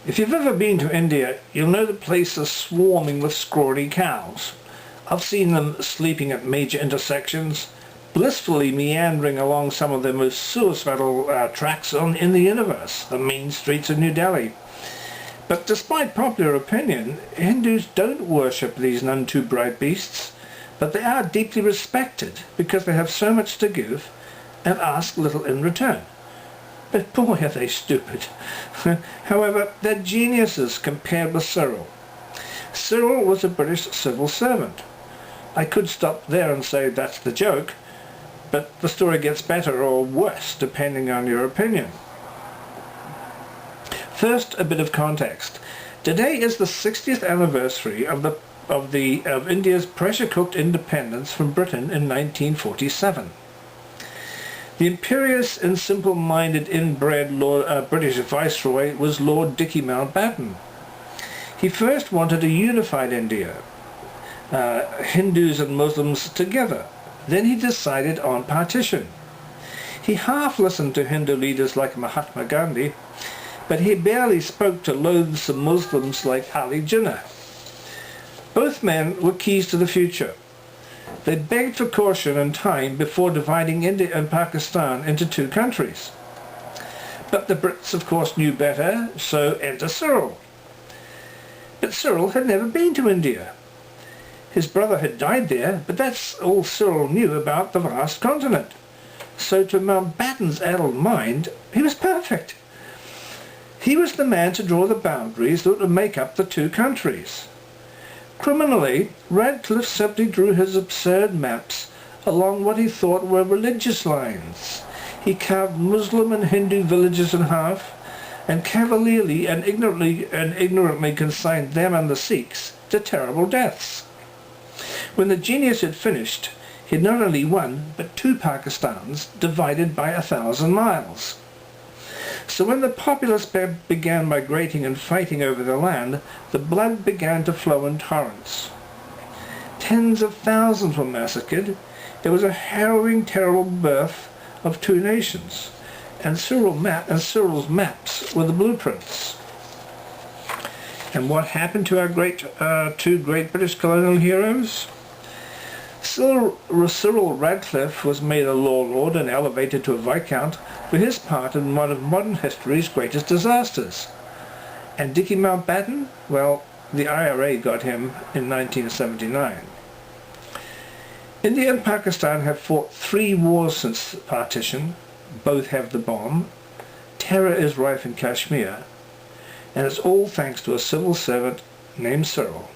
If you've ever been to India, you'll know the place is swarming with scrawny cows. I've seen them sleeping at major intersections, blissfully meandering along some of the most suicidal tracks in the universe, the main streets of New Delhi. But despite popular opinion, Hindus don't worship these none too bright beasts, but they are deeply respected because they have so much to give and ask little in return. But boy, are they stupid. However, they're geniuses compared with Cyril. Cyril was a British civil servant. I could stop there and say that's the joke, but the story gets better or worse depending on your opinion. First, a bit of context. Today is the 60th anniversary of India's pressure-cooked independence from Britain in 1947. The imperious and simple-minded inbred British Viceroy was Lord Dicky Mountbatten. He first wanted a unified India, Hindus and Muslims together. Then he decided on partition. He half listened to Hindu leaders like Mahatma Gandhi, but he barely spoke to loathsome Muslims like Ali Jinnah. Both men were keys to the future. They begged for caution and time before dividing India and Pakistan into two countries. But the Brits, of course, knew better, so enter Cyril. But Cyril had never been to India. His brother had died there, but that's all Cyril knew about the vast continent. So to Mountbatten's addled mind, he was perfect. He was the man to draw the boundaries that would make up the two countries. Criminally, Radcliffe simply drew his absurd maps along what he thought were religious lines. He carved Muslim and Hindu villages in half, and cavalierly and ignorantly consigned them and the Sikhs to terrible deaths. When the genius had finished, he had not only one, but two Pakistans divided by 1,000 miles. So when the populace began migrating and fighting over the land, the blood began to flow in torrents. Tens of thousands were massacred. It was a harrowing, terrible birth of two nations, and Cyril's maps were the blueprints. And what happened to our two great British colonial heroes? Cyril Radcliffe was made a law lord and elevated to a viscount for his part in one of modern history's greatest disasters. And Dicky Mountbatten? Well, the IRA got him in 1979. India and Pakistan have fought 3 wars since partition. Both have the bomb. Terror is rife in Kashmir. And it's all thanks to a civil servant named Cyril.